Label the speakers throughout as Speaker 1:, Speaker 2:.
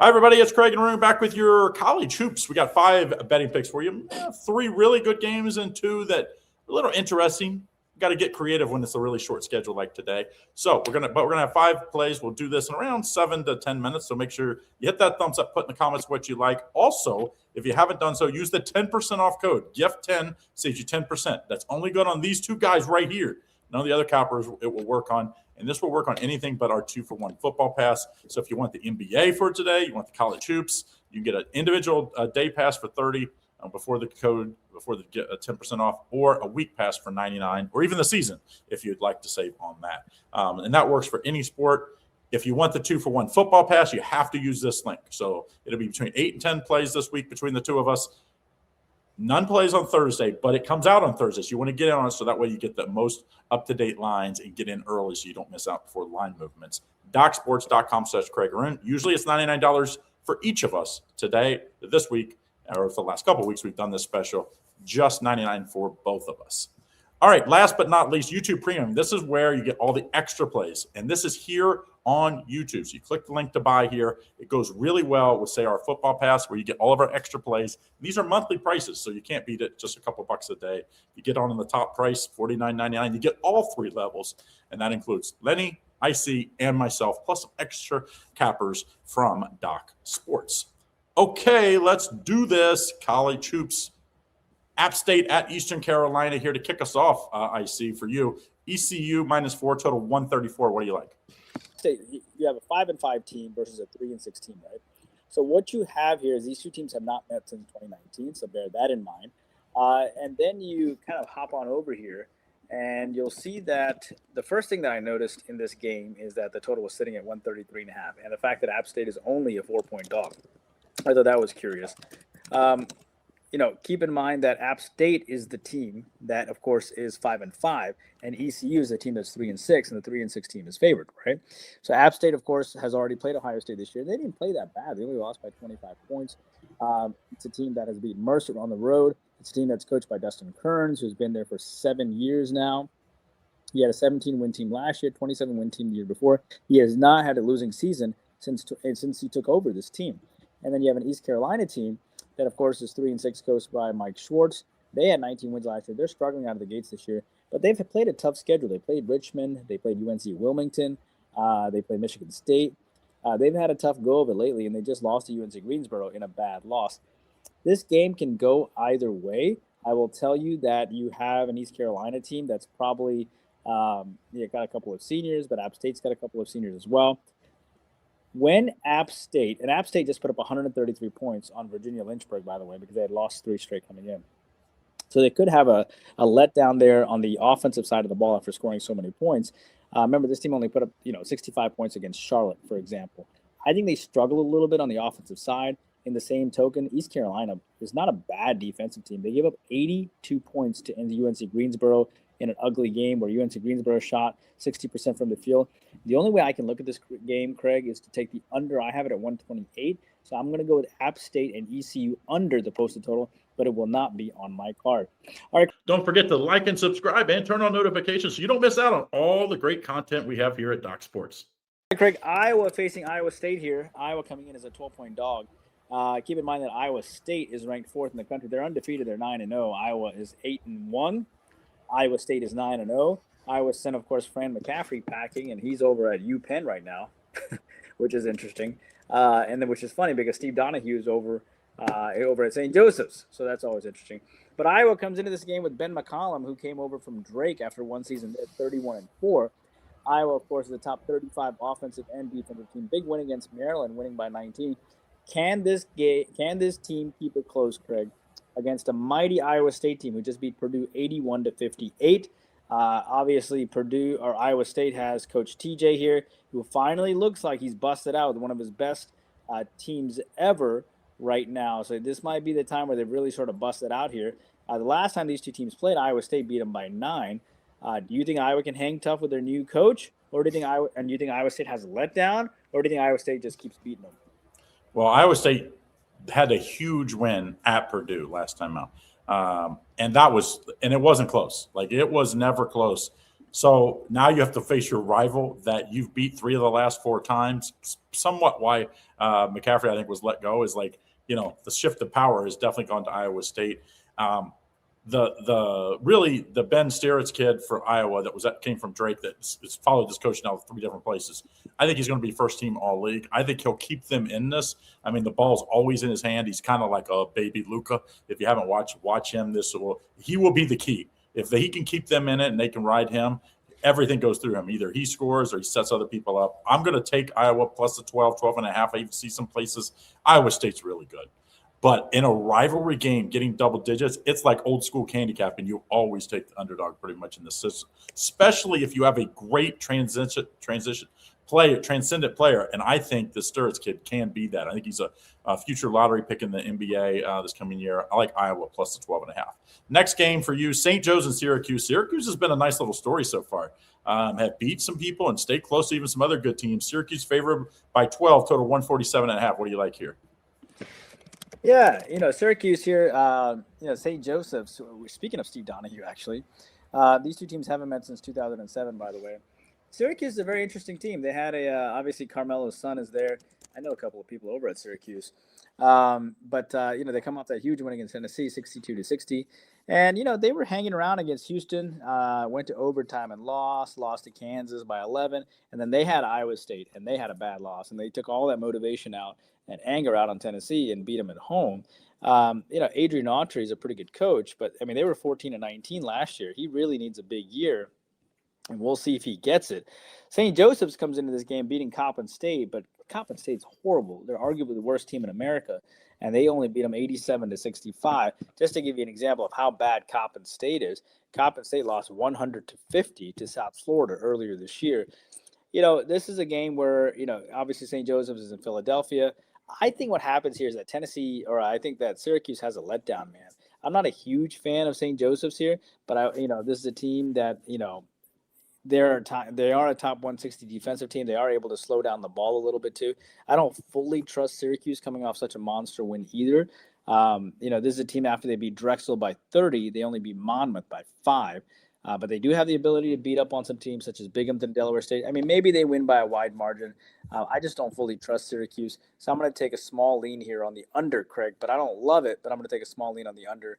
Speaker 1: Hi, everybody. It's Craig and Arun back with your college hoops. We got 5 betting picks for you. 3 really good games and 2 that are a little interesting. Got to get creative when it's a really short schedule like today. So we're gonna have 5 plays. We'll do this in around 7 to 10 minutes. So make sure you hit that thumbs up, put in the comments what you like. Also, if you haven't done so, use the 10% off code. GIFT10 saves you 10%. That's only good on these 2 guys right here. None of the other coppers it will work on. And this will work on anything but our 2-for-1 football pass. So if you want the NBA for today, you want the college hoops, you can get an individual day pass for $30 before the get a 10% off, or a week pass for $99, or even the season if you'd like to save on that. And that works for any sport. If you want the 2-for-1 football pass, you have to use this link. So it'll be between 8 and 10 plays this week between the 2 of us. None plays on Thursday, but it comes out on Thursday. So you want to get in on it so that way you get the most up-to-date lines and get in early so you don't miss out before line movements. DocSports.com/CraigArun. Usually it's $99 for each of us today, this week, or for the last couple of weeks we've done this special, just $99 for both of us. All right, last but not least, YouTube Premium. This is where you get all the extra plays, and this is here on YouTube. So you click the link to buy here. It goes really well with, say, our football pass, where you get all of our extra plays. These are monthly prices, so you can't beat it. Just a couple bucks a day. You get on the top price, $49.99. You get all 3 levels, and that includes Lenny, IC, and myself, plus some extra cappers from Doc Sports. Okay, let's do this. College hoops. App State at Eastern Carolina here to kick us off, IC, for you. ECU -4, total 134. What do you like?
Speaker 2: You have a 5-5 team versus a 3-6 team, right? So what you have here is these 2 teams have not met since 2019, so bear that in mind. And then you kind of hop on over here, and you'll see that the first thing that I noticed in this game is that the total was sitting at 133.5, and the fact that App State is only a 4-point dog. I thought that was curious. Keep in mind that App State is the team that, of course, is 5-5, and ECU is the team that's 3-6, and the 3-6 team is favored, right? So App State, of course, has already played Ohio State this year. They didn't play that bad. They only lost by 25 points. It's a team that has beaten Mercer on the road. It's a team that's coached by Dustin Kearns, who's been there for 7 years now. He had a 17-win team last year, 27-win team the year before. He has not had a losing season since he took over this team. And then you have an East Carolina team that, of course, is 3-6, coached by Mike Schwartz. They had 19 wins last year. They're struggling out of the gates this year, but they've played a tough schedule. They played Richmond. They played UNC Wilmington. They played Michigan State. They've had a tough go of it lately, and they just lost to UNC Greensboro in a bad loss. This game can go either way. I will tell you that you have an East Carolina team that's probably got a couple of seniors, but App State's got a couple of seniors as well. When App State just put up 133 points on Virginia Lynchburg, by the way, because they had lost 3 straight coming in. So they could have a letdown there on the offensive side of the ball after scoring so many points. Remember, this team only put up 65 points against Charlotte, for example. I think they struggle a little bit on the offensive side. In the same token, East Carolina is not a bad defensive team. They gave up 82 points to UNC Greensboro in an ugly game where UNC Greensboro shot 60% from the field. The only way I can look at this game, Craig, is to take the under. I have it at 128. So I'm going to go with App State and ECU under the posted total, but it will not be on my card. All right.
Speaker 1: Don't forget to like and subscribe and turn on notifications so you don't miss out on all the great content we have here at Doc Sports.
Speaker 2: Craig, Iowa facing Iowa State here. Iowa coming in as a 12-point dog. Keep in mind that Iowa State is ranked 4th in the country. They're undefeated. They're 9-0. Iowa is 8-1. Iowa State is 9-0. Iowa sent, of course, Fran McCaffrey packing, and he's over at UPenn right now, which is interesting. And then, which is funny because Steve Donahue is over at St. Joseph's, so that's always interesting. But Iowa comes into this game with Ben McCollum, who came over from Drake after one season at 31-4. Iowa, of course, is the top 35 offensive and defensive team. Big win against Maryland, winning by 19. Can this team keep it close, Craig, against a mighty Iowa State team who just beat Purdue 81-58? Obviously, Purdue or Iowa State has Coach TJ here, who finally looks like he's busted out with one of his best teams ever right now. So this might be the time where they've really sort of busted out here. The last time these 2 teams played, Iowa State beat them by 9. Do you think Iowa can hang tough with their new coach, or do you think Iowa State has a letdown, or do you think Iowa State just keeps beating them?
Speaker 1: Well, Iowa State had a huge win at Purdue last time out. And it wasn't close. Like, it was never close. So now you have to face your rival that you've beat 3 of the last 4 times. Somewhat why McCaffrey, I think, was let go is like, the shift of power has definitely gone to Iowa State. The Ben Steritz kid for Iowa that came from Drake that's followed this coach now 3 different places. I think he's going to be first team all league. I think he'll keep them in this. I mean, the ball's always in his hand. He's kind of like a baby Luka. If you haven't watch him, he will be the key. If he can keep them in it and they can ride him, everything goes through him. Either he scores or he sets other people up. I'm going to take Iowa plus the 12 and a half. I even see some places Iowa State's really good. But in a rivalry game, getting double digits, it's like old school handicapping. You always take the underdog pretty much in this system, especially if you have a great transcendent player. And I think the Steritz kid can be that. I think he's a future lottery pick in the NBA this coming year. I like Iowa plus the 12 and a half. Next game for you, St. Joe's and Syracuse. Syracuse has been a nice little story so far. Have beat some people and stayed close to even some other good teams. Syracuse favored by 12, total 147 and a half. What do you like here?
Speaker 2: Yeah, Syracuse here, St. Joseph's. Speaking of Steve Donahue, actually, these two teams haven't met since 2007, by the way. Syracuse is a very interesting team. They had obviously Carmelo's son is there. I know a couple of people over at Syracuse. But they come off that huge win against Tennessee, 62-60. And, they were hanging around against Houston, went to overtime and lost to Kansas by 11. And then they had Iowa State, and they had a bad loss. And they took all that motivation out and anger out on Tennessee and beat them at home. Adrian Autry is a pretty good coach, but, they were 14-19 last year. He really needs a big year, and we'll see if he gets it. St. Joseph's comes into this game beating Coppin State, but Coppin State's horrible. They're arguably the worst team in America, and they only beat them 87-65. Just to give you an example of how bad Coppin State is, Coppin State lost 100-50 to South Florida earlier this year. This is a game where, obviously St. Joseph's is in Philadelphia. I think what happens here is that I think that Syracuse has a letdown, man. I'm not a huge fan of St. Joseph's here, but this is a team that, they are a top 160 defensive team. They are able to slow down the ball a little bit too. I don't fully trust Syracuse coming off such a monster win either. This is a team after they beat Drexel by 30, they only beat Monmouth by 5. But they do have the ability to beat up on some teams such as Binghamton, Delaware State. Maybe they win by a wide margin. I just don't fully trust Syracuse. So I'm going to take a small lean here on the under, Craig. But I don't love it, but I'm going to take a small lean on the under.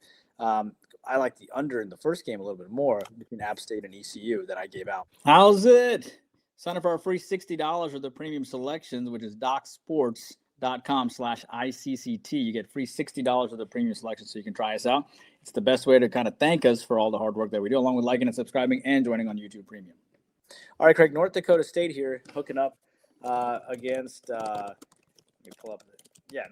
Speaker 2: I like the under in the first game a little bit more between App State and ECU that I gave out. How's it? Sign up for our free $60 for the premium selections, which is docsports.com/ICCT. You get free $60 of the premium selection so you can try us out. It's the best way to kind of thank us for all the hard work that we do, along with liking and subscribing and joining on YouTube Premium. All right, Craig, North Dakota State here hooking up against let me pull up.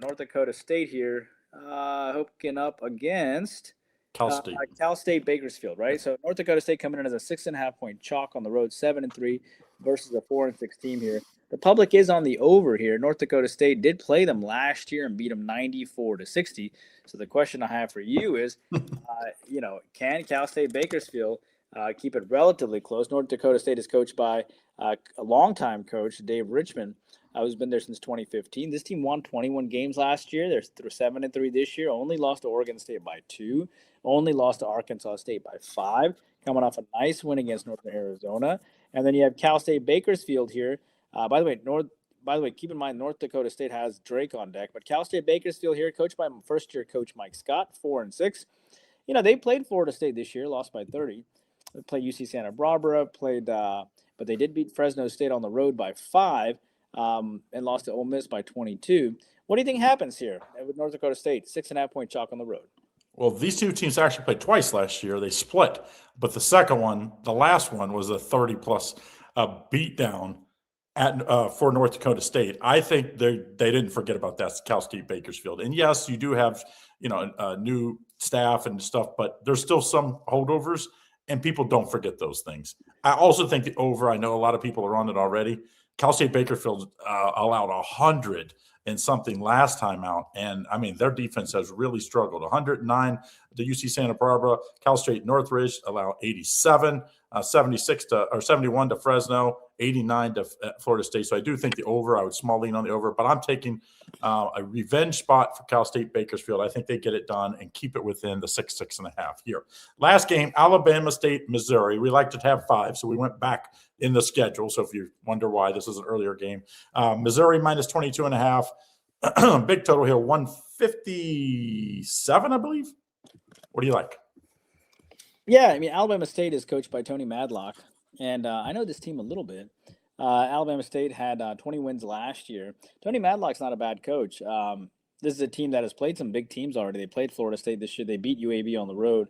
Speaker 2: North Dakota State here hooking up against Cal State Bakersfield, right? So North Dakota State coming in as a 6.5-point chalk on the road, 7-3 versus a 4-6 team here. The public is on the over here. North Dakota State did play them last year and beat them 94-60. So the question I have for you is, can Cal State Bakersfield keep it relatively close? North Dakota State is coached by a longtime coach, Dave Richmond, who's been there since 2015. This team won 21 games last year. They're 7-3 this year. Only lost to Oregon State by 2. Only lost to Arkansas State by 5. Coming off a nice win against Northern Arizona. And then you have Cal State Bakersfield here. By the way, keep in mind North Dakota State has Drake on deck, but Cal State Bakersfield here, coached by first-year coach Mike Scott, 4-6. They played Florida State this year, lost by 30. They played UC Santa Barbara, but they did beat Fresno State on the road by 5, and lost to Ole Miss by 22. What do you think happens here with North Dakota State? 6.5-point chalk on the road.
Speaker 1: Well, these two teams actually played twice last year. They split, but the last one was a 30-plus beatdown for North Dakota State. I think they didn't forget about that Cal State Bakersfield. And yes, you do have new staff and stuff, but there's still some holdovers, and people don't forget those things. I also think the over. I know a lot of people are on it already. Cal State Bakersfield allowed 100 and something last time out, and their defense has really struggled. 109 to UC Santa Barbara. Cal State Northridge allowed 87. 71 to Fresno, 89 to Florida State. So I do think the over. I would small lean on the over, but I'm taking a revenge spot for Cal State Bakersfield. I think they get it done and keep it within the 6.5 here. Last game, Alabama State, Missouri. We like to have 5, so we went back in the schedule. So if you wonder why this is an earlier game, Missouri minus 22.5. Big total here, 157, I believe. What do you like?
Speaker 2: Yeah, I mean, Alabama State is coached by Tony Madlock, and I know this team a little bit. Alabama State had 20 wins last year. Tony Madlock's not a bad coach. This is a team that has played some big teams already. They played Florida State this year. They beat UAB on the road.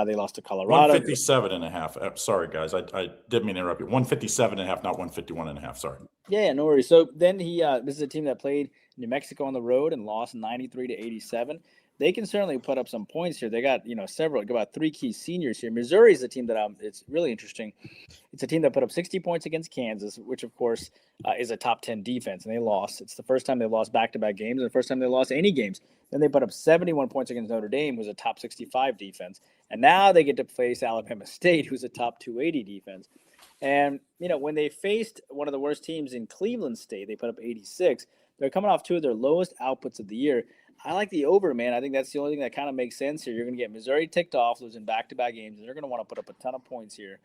Speaker 2: They lost to Colorado.
Speaker 1: 157.5. Sorry, guys. I didn't mean to interrupt you. 157.5, not 151.5. Sorry.
Speaker 2: Yeah, no worries. So then this is a team that played New Mexico on the road and lost 93 to 87. They can certainly put up some points here. They got, about 3 key seniors here. Missouri is a team that it's really interesting. It's a team that put up 60 points against Kansas, which of course is a top 10 defense, and they lost. It's the first time they lost back-to-back games and the first time they lost any games. Then they put up 71 points against Notre Dame, who's a top 65 defense. And now they get to face Alabama State, who's a top 280 defense. And, when they faced one of the worst teams in Cleveland State, they put up 86. They're coming off 2 of their lowest outputs of the year. I like the over, man. I think that's the only thing that kind of makes sense here. You're going to get Missouri ticked off, losing back-to-back games, and they're going to want to put up a ton of points here.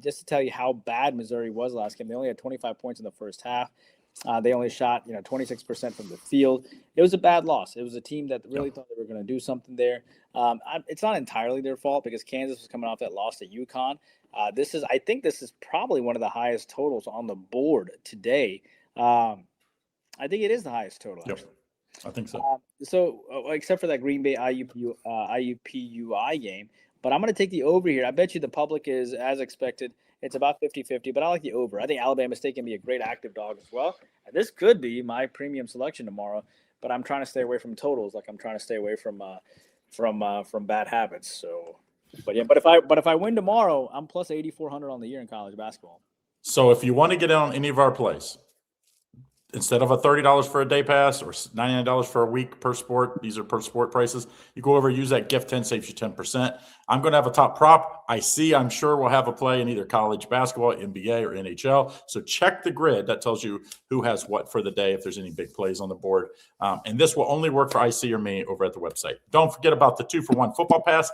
Speaker 2: Just to tell you how bad Missouri was last game, they only had 25 points in the first half. They only shot, 26% from the field. It was a bad loss. It was a team that really thought they were going to do something there. It's not entirely their fault because Kansas was coming off that loss to UConn. I think this is probably one of the highest totals on the board today. I think it is the highest total. Actually.
Speaker 1: Yep. I think so.
Speaker 2: Except for that Green Bay IUPUI game, but I'm going to take the over here. I bet you the public is as expected. It's about 50-50, but I like the over. I think Alabama State can be a great active dog as well. And this could be my premium selection tomorrow, but I'm trying to stay away from totals, like I'm trying to stay away from bad habits. So, but if I win tomorrow, I'm plus 8,400 on the year in college basketball.
Speaker 1: So if you want to get in on any of our plays, instead of a $30 for a day pass or $99 for a week per sport, these are per sport prices, you go over, use that gift 10, saves you 10%. I'm going to have a top prop. I'm sure we'll have a play in either college basketball, NBA, or NHL. So check the grid. That tells you who has what for the day, if there's any big plays on the board. And this will only work for IC or me over at the website. Don't forget about the 2-for-1 football pass.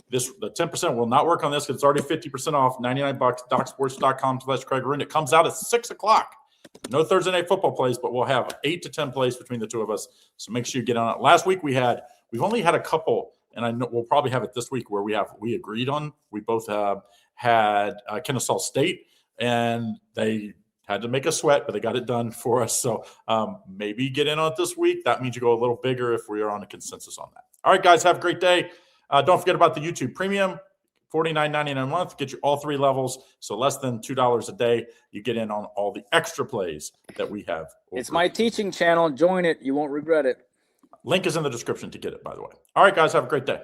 Speaker 1: The 10% will not work on this because it's already 50% off, $99, docsports.com/Craig Arun. It comes out at 6 o'clock. No Thursday night football plays, but we'll have 8 to 10 plays between the two of us. So make sure you get on it. Last week we've only had a couple, and I know we'll probably have it this week where we agreed on. We both had Kennesaw State, and they had to make a sweat, but they got it done for us. So maybe get in on it this week. That means you go a little bigger if we are on a consensus on that. All right, guys, have a great day. Don't forget about the YouTube Premium. $49.99 a month, get you all 3 levels. So less than $2 a day. You get in on all the extra plays that we have.
Speaker 2: It's my teaching channel. Join it. You won't regret it.
Speaker 1: Link is in the description to get it, by the way. All right, guys, have a great day.